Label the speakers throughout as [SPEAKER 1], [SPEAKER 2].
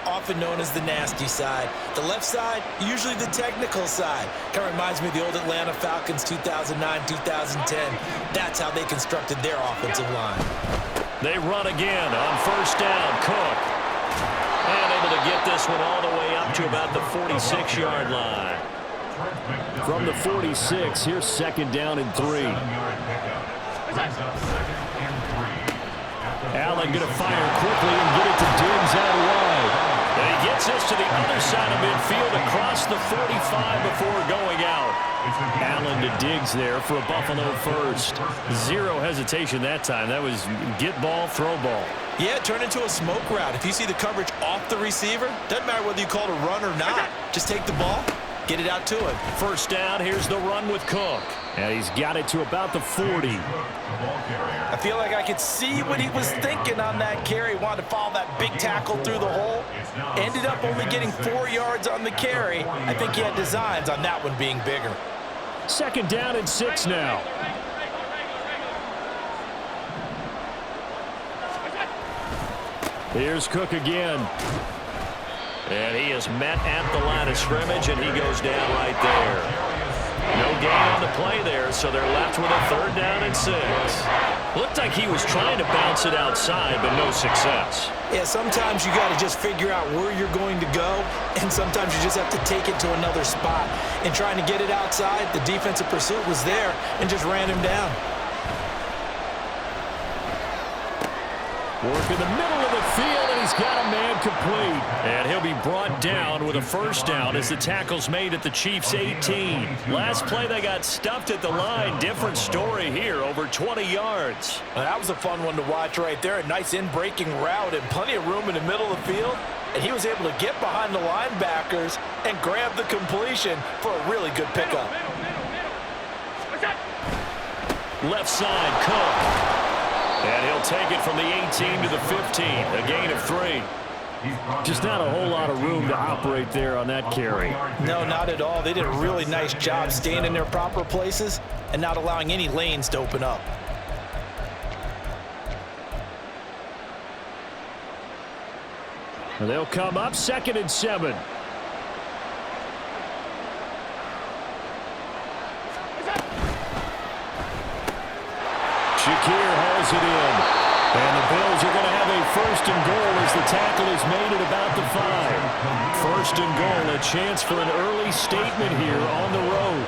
[SPEAKER 1] Often known as the nasty side. The left side, usually the technical side. Kind of reminds me of the old Atlanta Falcons 2009-2010. That's how they constructed their offensive line.
[SPEAKER 2] They run again on first down. Cook. And able to get this one all the way up to about the 46-yard line.
[SPEAKER 3] From the 46, here's second down and 3. Allen going to fire quickly and get it to Diggs out wide.
[SPEAKER 2] And he gets this to the other side of midfield across the 45 before going out.
[SPEAKER 3] Allen to Diggs there for a Buffalo first.
[SPEAKER 2] Zero hesitation that time. That was get ball, throw ball.
[SPEAKER 1] Yeah, turn into a smoke route. If you see the coverage off the receiver, doesn't matter whether you call it a run or not. Just take the ball, get it out to him.
[SPEAKER 2] First down, here's the run with Cook.
[SPEAKER 3] And he's got it to about the 40.
[SPEAKER 1] I feel like I could see what he was thinking on that carry. Wanted to follow that big tackle through the hole. Ended up only getting 4 yards on the carry. I think he had designs on that one being bigger.
[SPEAKER 3] Second down and 6 now. Here's Cook again.
[SPEAKER 2] And he is met at the line of scrimmage, and he goes down right there. No gain on the play there, so they're left with a third down and 6. Looked like he was trying to bounce it outside, but no success.
[SPEAKER 1] Yeah, sometimes you got to just figure out where you're going to go, and sometimes you just have to take it to another spot. And trying to get it outside, the defensive pursuit was there and just ran him down.
[SPEAKER 3] Work in the middle of the field, and he's got a man complete.
[SPEAKER 2] And he'll be brought down with a first down as the tackle's made at the Chiefs' 18. Last play, they got stuffed at the line. Different story here, over 20 yards.
[SPEAKER 1] Well, that was a fun one to watch right there. A nice in-breaking route and plenty of room in the middle of the field. And he was able to get behind the linebackers and grab the completion for a really good pickup.
[SPEAKER 2] Left side, Cook. And he'll take it from the 18 to the 15, a gain of 3.
[SPEAKER 3] Just not a whole lot of room to operate there on that carry.
[SPEAKER 1] No, not at all. They did a really nice job staying in their proper places and not allowing any lanes to open up.
[SPEAKER 3] And they'll come up second and 7. Shakir hauls it in. And the Bills are going to have a first and goal as the tackle is made at about the 5. First and goal, a chance for an early statement here on the road.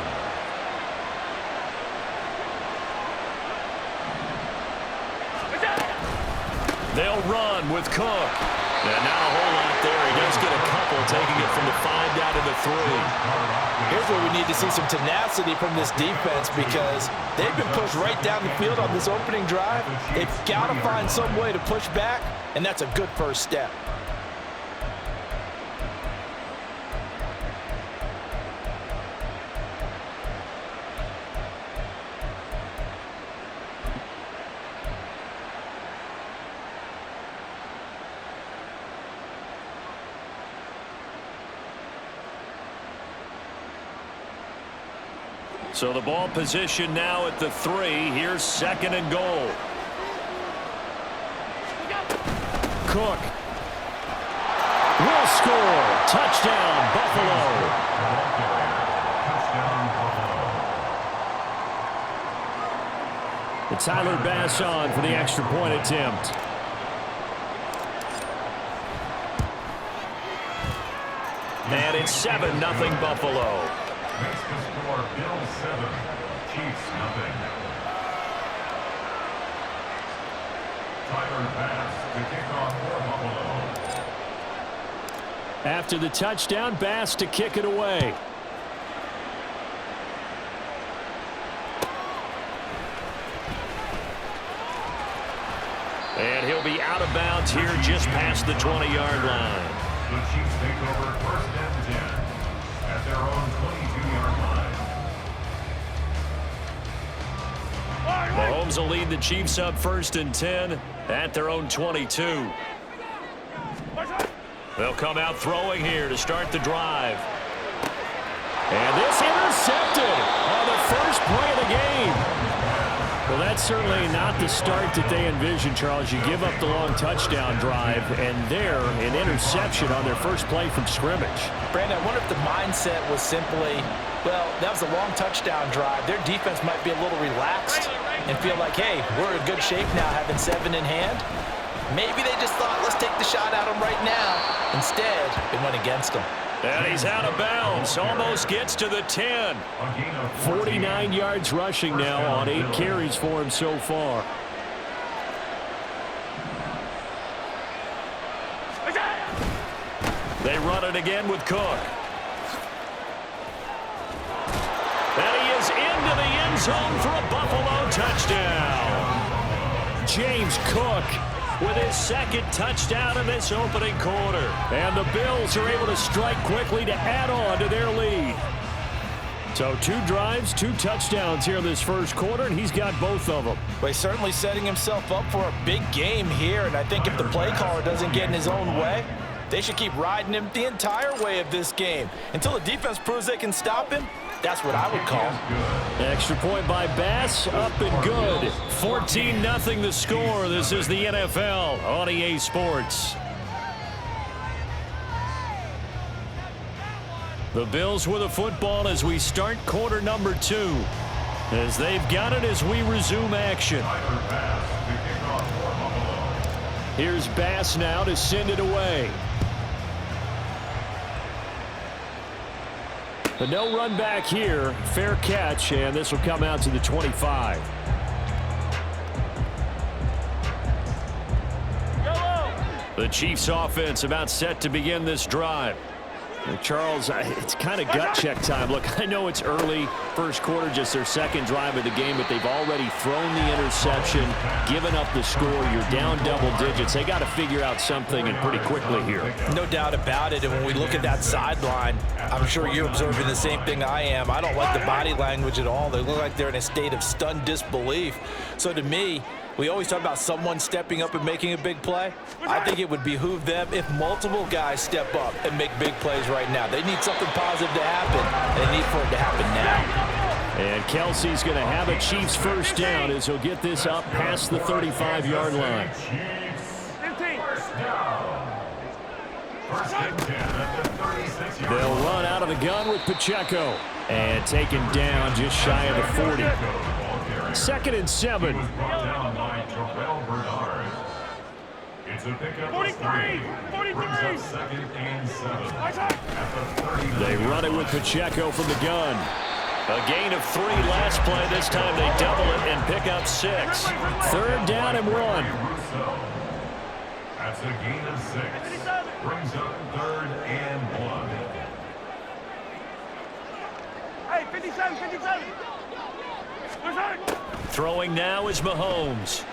[SPEAKER 2] They'll run with Cook. And not a whole lot there. He does get a couple, taking it from the 5 down to the 3.
[SPEAKER 1] Here's where we need to see some tenacity from this defense because they've been pushed right down the field on this opening drive. They've got to find some way to push back, and that's a good first step.
[SPEAKER 2] So the ball position now at the 3. Here's second and goal.
[SPEAKER 3] Cook will score. Touchdown, Buffalo. The Tyler Bass on for the extra point attempt.
[SPEAKER 2] And it's 7-0 Buffalo.
[SPEAKER 4] Makes the score Bills 7, Chiefs 0. Tyler Bass to kick off for Buffalo.
[SPEAKER 3] After the touchdown, Bass to kick it away.
[SPEAKER 2] And he'll be out of bounds here just past the 20-yard line.
[SPEAKER 4] The Chiefs take over first and 10 at their own 22-yard line.
[SPEAKER 2] Mahomes will lead the Chiefs up first and 10 at their own 22. They'll come out throwing here to start the drive. And this intercepted on the first play of the game. Well, that
[SPEAKER 3] that's certainly not the start that they envisioned, Charles. You give up the long touchdown drive, and there, an interception on their first play from scrimmage.
[SPEAKER 1] Brandon, I wonder if the mindset was simply, well, that was a long touchdown drive. Their defense might be a little relaxed and feel like, hey, we're in good shape now having 7 in hand. Maybe they just thought, let's take the shot at them right now. Instead, it went against them.
[SPEAKER 2] And he's out of bounds. Almost gets to the 10.
[SPEAKER 3] 49 yards rushing now on 8 carries for him so far.
[SPEAKER 2] They run it again with Cook. And he is into the end zone for a Buffalo touchdown.
[SPEAKER 3] James Cook with his second touchdown in this opening quarter. And the Bills are able to strike quickly to add on to their lead. So 2 drives, 2 touchdowns here in this first quarter, and he's got both of them.
[SPEAKER 1] Well, he's certainly setting himself up for a big game here, and I think if the play caller doesn't get in his own way, they should keep riding him the entire way of this game. Until the defense proves they can stop him, that's what I would call.
[SPEAKER 3] Extra point by Bass, up and good. 14-0 the score. This is the NFL on EA Sports. The Bills with a football as we start quarter number 2. As they've got it as we resume action. Here's Bass now to send it away. But no run back here. Fair catch, and this will come out to the 25. The Chiefs offense about set to begin this drive. Charles, it's kind of gut check time. Look, I know it's early, first quarter, just their second drive of the game, but they've already thrown the interception, given up the score. You're down double digits. They got to figure out something, and pretty quickly here.
[SPEAKER 1] No doubt about it, and when we look at that sideline, I'm sure you're observing the same thing I am. I don't like the body language at all. They look like they're in a state of stunned disbelief. So to me, we always talk about someone stepping up and making a big play. I think it would behoove them if multiple guys step up and make big plays right now. They need something positive to happen. They need for it to happen now.
[SPEAKER 3] And Kelsey's going to have a Chiefs first down as he'll get this up past the 35-yard line. They'll run out of the gun with Pacheco. And taken down just shy of the 40. 2nd and 7.
[SPEAKER 4] It's a pickup 43. Second and 7.
[SPEAKER 3] They run it with Pacheco from the gun.
[SPEAKER 2] A gain of 3 last play. This time they double it and pick up 6.
[SPEAKER 3] 3rd down and 1.
[SPEAKER 4] That's a gain of 6. Brings up 3rd and 1.
[SPEAKER 5] Hey, 57, 57.
[SPEAKER 2] Throwing now is Mahomes.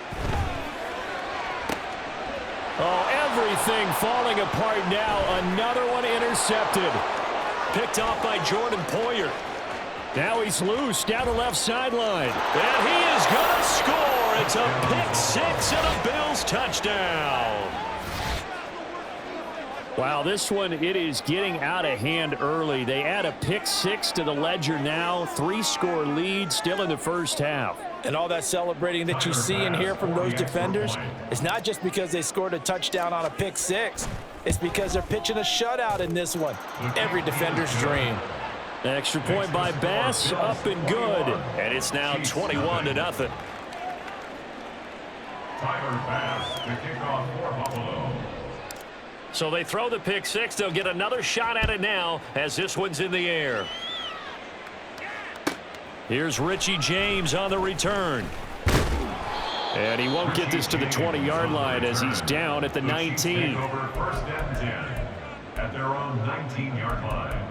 [SPEAKER 3] Oh, everything falling apart now. Another one intercepted.
[SPEAKER 2] Picked off by Jordan Poyer.
[SPEAKER 3] Now he's loose down the left sideline.
[SPEAKER 2] And he is going to score. It's a pick 6 and a Bills touchdown.
[SPEAKER 3] Wow, this one, it is getting out of hand early. They add a pick 6 to the ledger now. 3-score lead still in the first half.
[SPEAKER 1] And all that celebrating that you see and hear from those defenders, it's not just because they scored a touchdown on a pick 6. It's because they're pitching a shutout in this one. Every defender's dream.
[SPEAKER 3] Extra point by Bass, up and good.
[SPEAKER 2] And it's now 21-0.
[SPEAKER 4] Tyler Bass, the kickoff for Buffalo.
[SPEAKER 2] So they throw the pick 6. They'll get another shot at it now as this one's in the air.
[SPEAKER 3] Here's Richie James on the return. And he won't get this to the 20-yard line as he's down at the 19.
[SPEAKER 4] Over 1st and 10 at their own 19-yard line.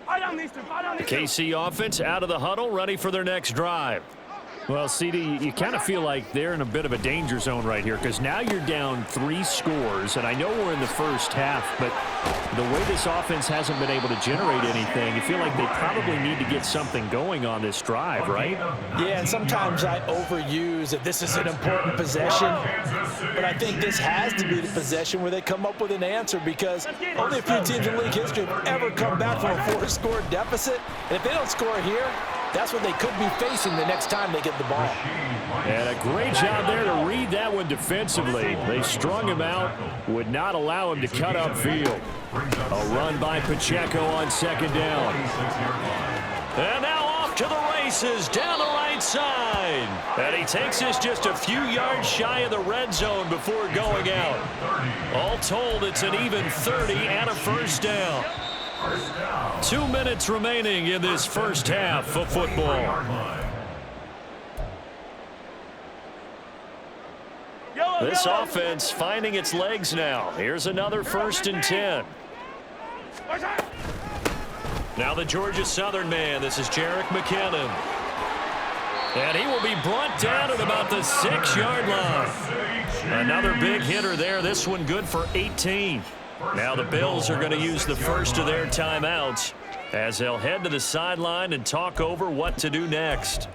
[SPEAKER 5] I don't need to.
[SPEAKER 3] KC offense out of the huddle, ready for their next drive. Well, CD, you kind of feel like they're in a bit of a danger zone right here because now you're down 3 scores, and I know we're in the first half, but the way this offense hasn't been able to generate anything, you feel like they probably need to get something going on this drive, right?
[SPEAKER 1] Yeah, and sometimes I overuse that this is an important possession, but I think this has to be the possession where they come up with an answer because only a few teams in league history have ever come back from a 4-score deficit, and if they don't score here, that's what they could be facing the next time they get the ball.
[SPEAKER 3] And a great job there to read that one defensively. They strung him out, would not allow him to cut upfield. A run by Pacheco on second down.
[SPEAKER 2] And now off to the races down the right side. And he takes us just a few yards shy of the red zone before going out. All told, it's an even 30 and a first down. 2 minutes remaining in this first half of football. This offense finding its legs now. Here's another 1st and 10. Now the Georgia Southern man. This is Jerick McKinnon. And he will be brought down at about the 6-yard line. Another big hitter there. This one good for 18. Now the Bills are going to use the first of their timeouts as they'll head to the sideline and talk over what to do next.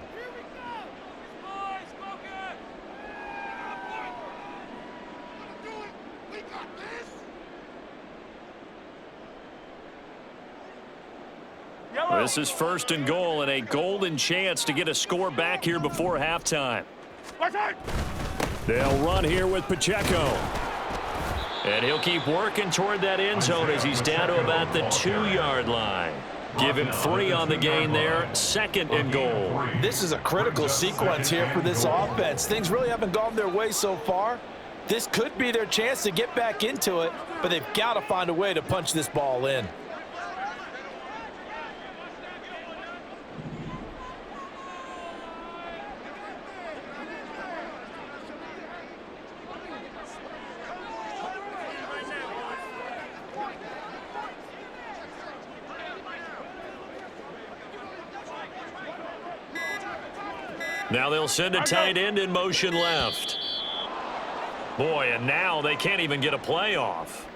[SPEAKER 2] This is 1st and goal and a golden chance to get a score back here before halftime.
[SPEAKER 3] They'll run here with Pacheco.
[SPEAKER 2] And he'll keep working toward that end zone as he's down to about the 2-yard line. Give him 3 on the gain there. 2nd and goal.
[SPEAKER 1] This is a critical sequence here for this offense. Things really haven't gone their way so far. This could be their chance to get back into it, but they've got to find a way to punch this ball in.
[SPEAKER 2] Now they'll send a tight end in motion left. Boy, and now they can't even get a play off.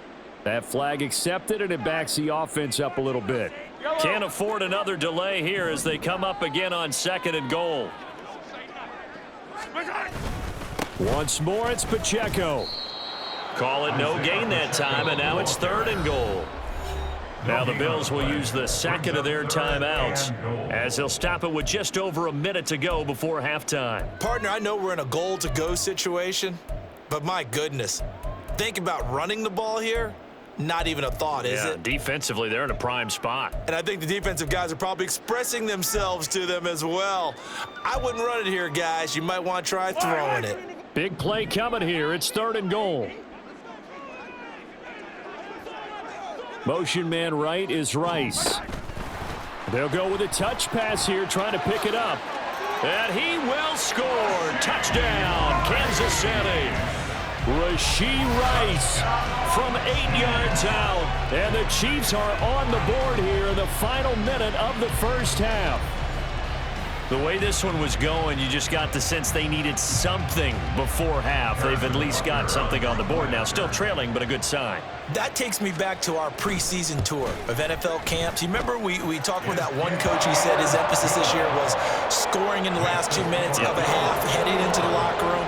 [SPEAKER 3] That flag accepted, and it backs the offense up a little bit.
[SPEAKER 2] Can't afford another delay here as they come up again on 2nd and goal.
[SPEAKER 3] Once more, it's Pacheco.
[SPEAKER 2] Call it no gain that time, and now it's 3rd and goal. Now the Bills will use the 2nd of their timeouts as they'll stop it with just over a minute to go before halftime.
[SPEAKER 1] Partner, I know we're in a goal-to-go situation, but my goodness, think about running the ball here. Not even a thought, is it?
[SPEAKER 2] Defensively, they're in a prime spot.
[SPEAKER 1] And I think the defensive guys are probably expressing themselves to them as well. I wouldn't run it here, guys. You might want to try throwing it.
[SPEAKER 3] Big play coming here. It's 3rd and goal. Motion man right is Rice. They'll go with a touch pass here, trying to pick it up.
[SPEAKER 2] And he will score. Touchdown, Kansas City.
[SPEAKER 3] Rashee Rice from 8 yards out. And the Chiefs are on the board here in the final minute of the first half.
[SPEAKER 2] The way this one was going, you just got the sense they needed something before half. They've at least got something on the board now. Still trailing, but a good sign.
[SPEAKER 1] That takes me back to our preseason tour of NFL camps. You remember we talked with that one coach. He said his emphasis this year was scoring in the last 2 minutes of a half, heading into the locker room.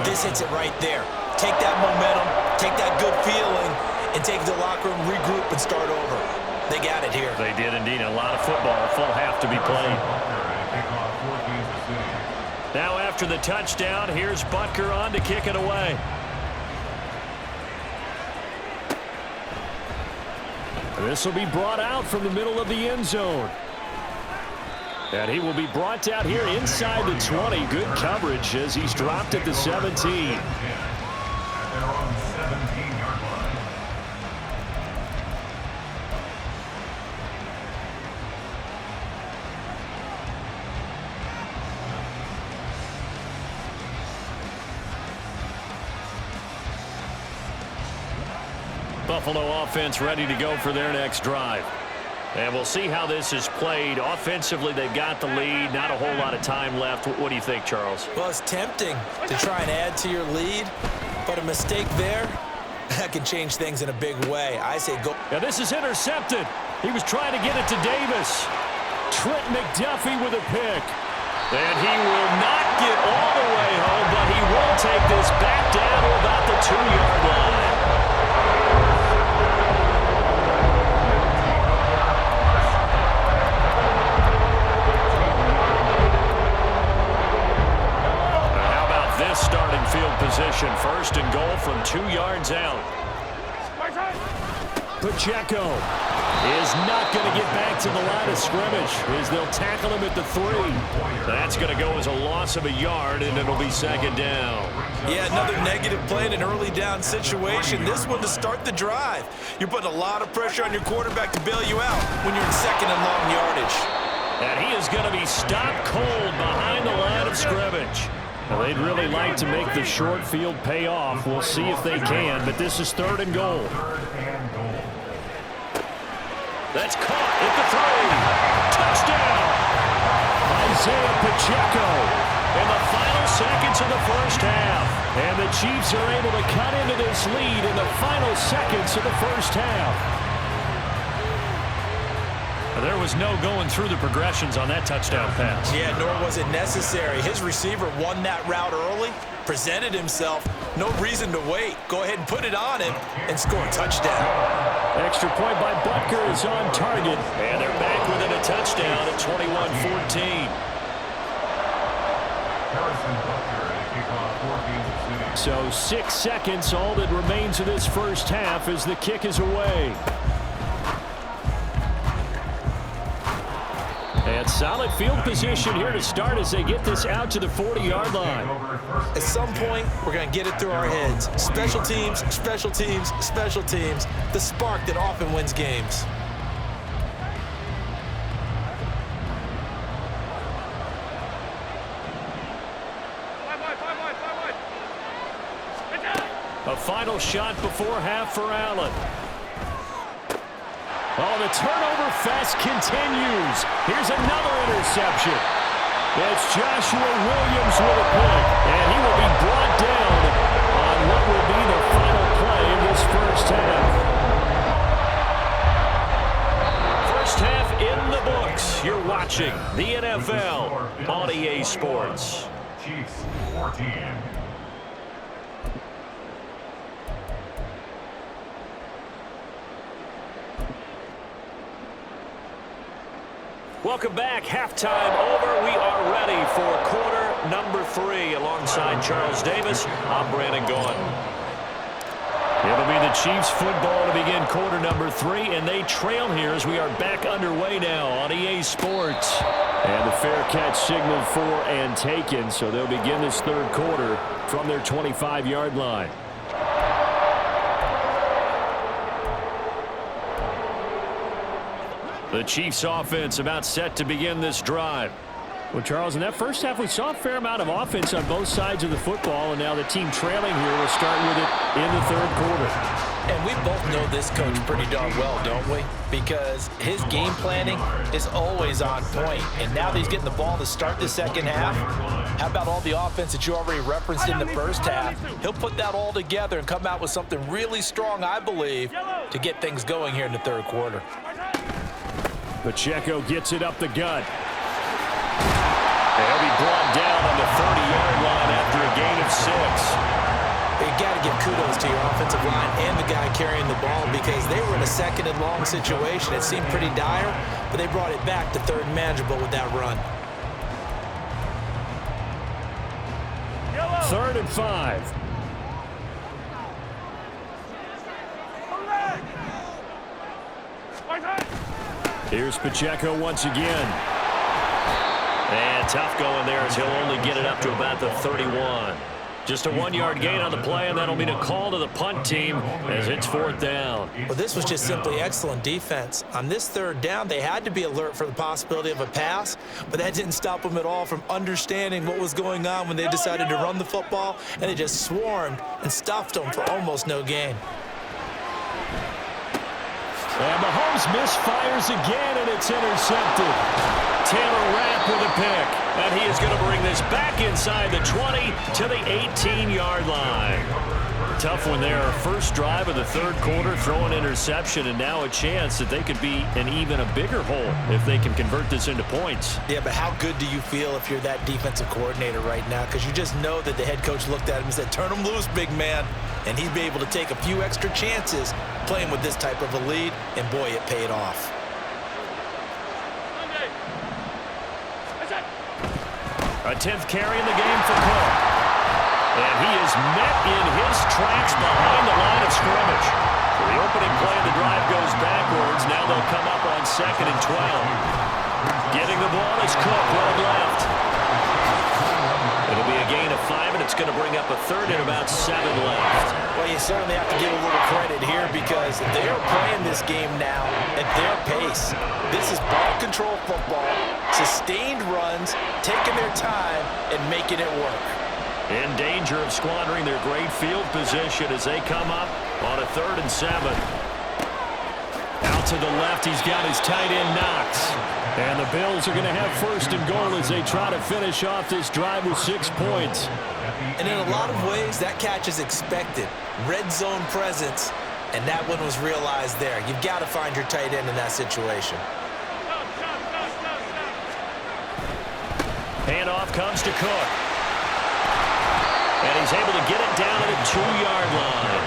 [SPEAKER 1] This hits it right there. Take that momentum, take that good feeling, and take it to the locker room, regroup, and start over. They got it here.
[SPEAKER 2] They did indeed. A lot of football, a full half to be played. Now after the touchdown, here's Butker on to kick it away.
[SPEAKER 3] This will be brought out from the middle of the end zone. And he will be brought down here inside the 20. Good coverage as he's dropped at the 17.
[SPEAKER 2] Buffalo offense ready to go for their next drive. And we'll see how this is played. Offensively, they've got the lead. Not a whole lot of time left. What do you think, Charles?
[SPEAKER 1] Well, it's tempting to try and add to your lead, but a mistake there, that can change things in a big way. I say go.
[SPEAKER 3] Now this is intercepted. He was trying to get it to Davis. Trent McDuffie with a pick.
[SPEAKER 2] And he will not get all the way home, but he will take this back down to about the 2-yard line. How about this starting field position? First and goal from 2 yards out.
[SPEAKER 3] Pacheco is not going to get back to the line of scrimmage as they'll tackle him at the 3.
[SPEAKER 2] That's going to go as a loss of a yard, and it'll be second down.
[SPEAKER 1] Yeah, another negative play in an early down situation. This one to start the drive. You're putting a lot of pressure on your quarterback to bail you out when you're in second and long yardage.
[SPEAKER 2] And he is going to be stopped cold behind the line of scrimmage.
[SPEAKER 3] Well, they'd really like to make the short field pay off. We'll see if they can, but this is 3rd and goal.
[SPEAKER 2] That's caught at the 3. Touchdown!
[SPEAKER 3] Isaiah Pacheco.
[SPEAKER 2] In the final seconds of the first half.
[SPEAKER 3] And the Chiefs are able to cut into this lead in the final seconds of the first half.
[SPEAKER 2] There was no going through the progressions on that touchdown pass.
[SPEAKER 1] Yeah, nor was it necessary. His receiver won that route early, presented himself. No reason to wait. Go ahead and put it on him and score a touchdown.
[SPEAKER 3] Extra point by Butker is on target.
[SPEAKER 2] And they're back within a touchdown at 21-14.
[SPEAKER 3] So 6 seconds, all that remains of this first half as the kick is away. And solid field position here to start as they get this out to the 40-yard line.
[SPEAKER 1] At some point, we're going to get it through our heads. Special teams, special teams, special teams. The spark that often wins games.
[SPEAKER 3] A final shot before half for Allen. Oh, the turnover fest continues. Here's another interception. It's Joshua Williams with a pick, and he will be brought down on what will be the final play of this first half.
[SPEAKER 2] First half in the books. You're watching the NFL on EA Sports.
[SPEAKER 4] Chiefs 14.
[SPEAKER 2] Welcome back. Halftime over. We are ready for quarter number 3. Alongside Charles Davis, I'm Brandon Gaughan.
[SPEAKER 3] It'll be the Chiefs football to begin quarter number 3, and they trail here as we are back underway now on EA Sports. And the fair catch signaled for and taken, so they'll begin this third quarter from their 25-yard line.
[SPEAKER 2] The Chiefs offense about set to begin this drive.
[SPEAKER 3] Well, Charles, in that first half, we saw a fair amount of offense on both sides of the football, and now the team trailing here will start with it in the third quarter.
[SPEAKER 1] And we both know this coach pretty darn well, don't we? Because his game planning is always on point. And now that he's getting the ball to start the second half, how about all the offense that you already referenced in the first half? He'll put that all together and come out with something really strong, I believe, to get things going here in the third quarter.
[SPEAKER 3] Pacheco gets it up the gut.
[SPEAKER 2] They'll be brought down on the 30-yard line after a gain of 6.
[SPEAKER 1] You got to give kudos to your offensive line and the guy carrying the ball because they were in a second and long situation. It seemed pretty dire, but they brought it back to third and manageable with that run.
[SPEAKER 3] 3rd and 5. Here's Pacheco once again.
[SPEAKER 2] And tough going there as he'll only get it up to about the 31. Just a 1-yard gain on the play, and that'll mean a call to the punt team as it's 4th down.
[SPEAKER 1] Well, this was just simply excellent defense. On this third down, they had to be alert for the possibility of a pass, but that didn't stop them at all from understanding what was going on when they decided to run the football, and they just swarmed and stuffed them for almost no gain.
[SPEAKER 3] And Mahomes misfires again, and it's intercepted. Taylor Rapp with a pick. And he is going to bring this back inside the 20 to the 18-yard line. Tough one there. First drive of the third quarter, throw an interception, and now a chance that they could be in even a bigger hole if they can convert this into points.
[SPEAKER 1] Yeah, but how good do you feel if you're that defensive coordinator right now? Because you just know that the head coach looked at him and said, turn him loose, big man. And he'd be able to take a few extra chances playing with this type of a lead, and boy, it paid off.
[SPEAKER 3] A 10th carry in the game for Cook. And he is met in his tracks behind the line of scrimmage. So the opening play of the drive goes backwards. Now they'll come up on 2nd and 12. Getting the ball is Cook, right left. It'll be a gain of 5, and it's going to bring up a third and about 7 left.
[SPEAKER 1] Well, you certainly have to give a little credit here because they're playing this game now at their pace. This is ball control football, sustained runs, taking their time, and making it work.
[SPEAKER 3] In danger of squandering their great field position as they come up on a 3rd and 7. Out to the left, he's got his tight end Knox. And the Bills are going to have 1st and goal as they try to finish off this drive with 6 points.
[SPEAKER 1] And in a lot of ways, that catch is expected. Red zone presence, and that one was realized there. You've got to find your tight end in that situation.
[SPEAKER 3] Handoff comes to Cook. And he's able to get it down to the 2-yard line.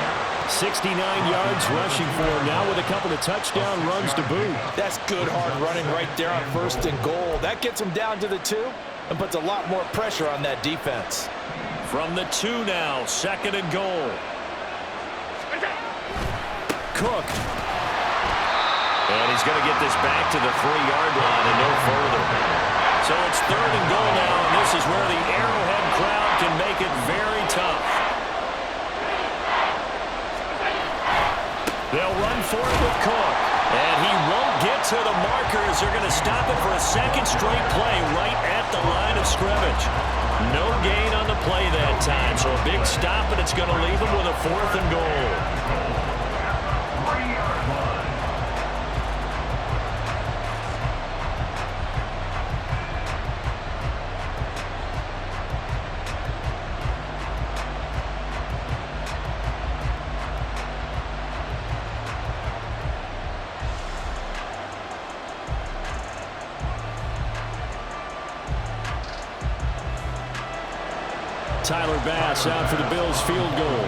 [SPEAKER 3] 69 yards rushing for him now with a couple of touchdown runs to boot.
[SPEAKER 1] That's good hard running right there on 1st and goal. That gets him down to the 2 and puts a lot more pressure on that defense.
[SPEAKER 3] From the 2 now, 2nd and goal. Cook. And he's going to get this back to the 3-yard line and no further. So it's 3rd and goal now, and this is where the Arrowhead crowd can make it very tough. They'll run for it with Cook. And he won't get to the markers. They're going to stop it for a 2nd straight play right at the line of scrimmage. No gain on the play that time, so a big stop, and it's going to leave them with a 4th and goal. Tyler Bass out for the Bills field goal.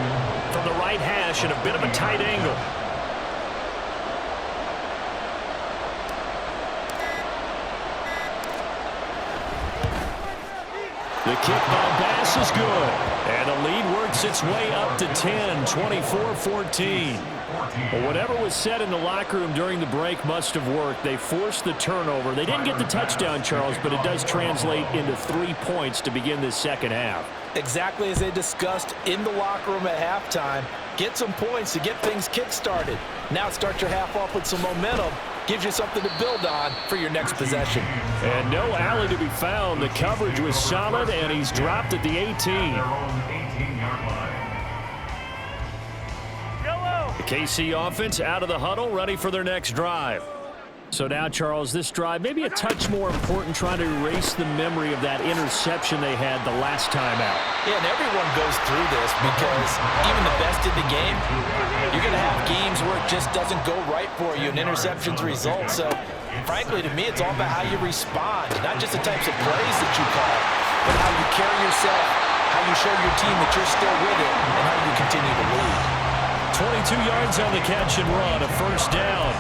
[SPEAKER 3] From the right hash at a bit of a tight angle. The kick by Bass is good. And the lead works its way up to 10, 24-14. Well, whatever was said in the locker room during the break must have worked. They forced the turnover. They didn't get the touchdown, Charles, but it does translate into 3 points to begin this second half.
[SPEAKER 1] Exactly as they discussed in the locker room at halftime. Get some points to get things kick-started. Now start your half off with some momentum. Gives you something to build on for your next possession. And no alley to be found. The coverage was solid, and he's dropped at the 18. The KC offense out of the huddle, ready for their next drive. So now, Charles, this drive maybe a touch more important, trying to erase the memory of that interception they had the last time out. Yeah, and everyone goes through this because even the best in the game, you're going to have games where it just doesn't go right for you and interceptions result. So, frankly, to me, it's all about how you respond, not just the types of plays that you call, but how you carry yourself, how you show your team that you're still with it, and how you continue to lead.
[SPEAKER 3] 22 yards on the catch and run, a 1st down.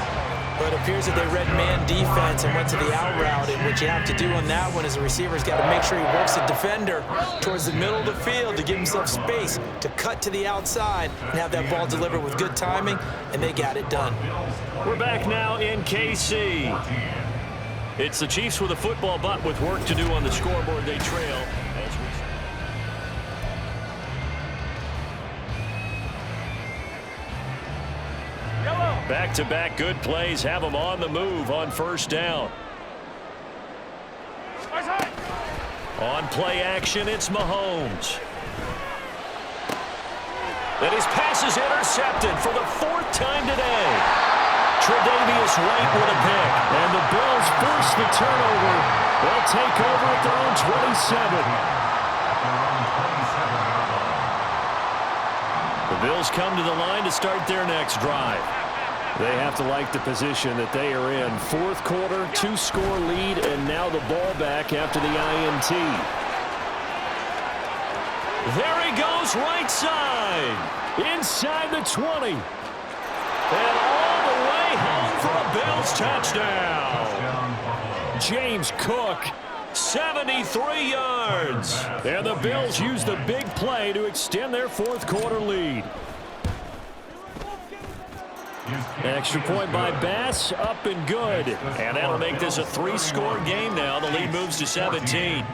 [SPEAKER 1] But it appears that they read man defense and went to the out route. And what you have to do on that one is the receiver's got to make sure he works the defender towards the middle of the field to give himself space to cut to the outside and have that ball delivered with good timing, and they got it done.
[SPEAKER 3] We're back now in KC. It's the Chiefs with a football, but with work to do on the scoreboard, they trail. Back-to-back good plays have them on the move on 1st down. On play action, it's Mahomes. And his pass is intercepted for the 4th time today.
[SPEAKER 2] Tre'Davious White with a pick.
[SPEAKER 3] And the Bills force the turnover. They'll take over at their own 27.
[SPEAKER 2] The Bills come to the line to start their next drive.
[SPEAKER 3] They have to like the position that they are in. Fourth quarter, 2-score lead, and now the ball back after the INT.
[SPEAKER 2] There he goes, right side.
[SPEAKER 3] Inside the 20.
[SPEAKER 2] And all the way home for a Bills touchdown.
[SPEAKER 3] James Cook,
[SPEAKER 2] 73 yards.
[SPEAKER 3] and the Bills use the big play to extend their fourth quarter lead. Extra point by Bass, up and good.
[SPEAKER 2] And that'll make this a 3-score game now. The lead moves to 17.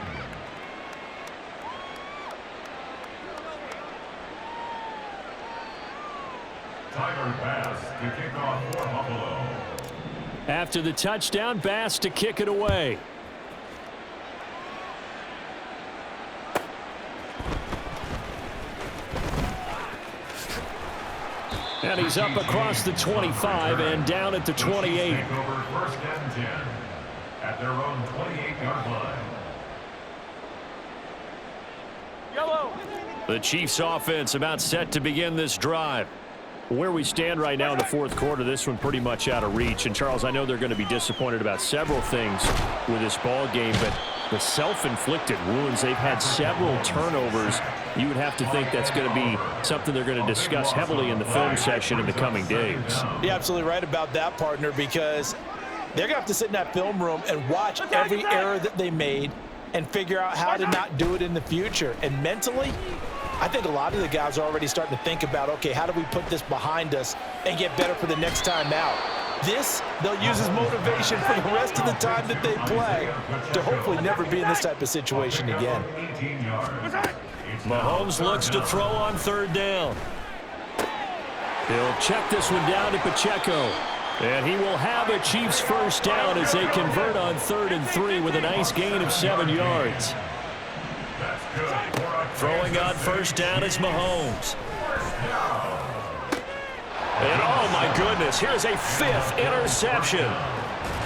[SPEAKER 4] Tyler Bass to kick off for Buffalo.
[SPEAKER 3] After the touchdown, Bass to kick it away. And he's up across the 25 and down at the 28.
[SPEAKER 4] Take over first and 10 at their own 28-yard line.
[SPEAKER 5] Yellow.
[SPEAKER 3] The Chiefs offense about set to begin this drive. Where we stand right now in the fourth quarter, this one pretty much out of reach. And, Charles, I know they're going to be disappointed about several things with this ball game, but the self-inflicted wounds, they've had several turnovers. You would have to think that's going to be something they're going to discuss heavily in the film session in the coming days.
[SPEAKER 1] You're absolutely right about that, partner, because they're going to have to sit in that film room and watch every error that they made and figure out how to not do it in the future. And mentally, I think a lot of the guys are already starting to think about, okay, how do we put this behind us and get better for the next time out? This, they'll use as motivation for the rest of the time that they play to hopefully never be in this type of situation again.
[SPEAKER 2] Mahomes looks to throw on third down.
[SPEAKER 3] He'll check this one down to Pacheco. And he will have a Chiefs first down as they convert on 3rd and 3 with a nice gain of 7 yards.
[SPEAKER 2] Throwing on first down is Mahomes. And oh my goodness, here's a 5th interception.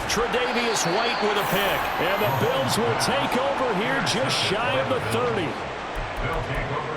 [SPEAKER 2] Tre'Davious White with a pick.
[SPEAKER 3] And the Bills will take over here just shy of the 30.
[SPEAKER 4] They'll take over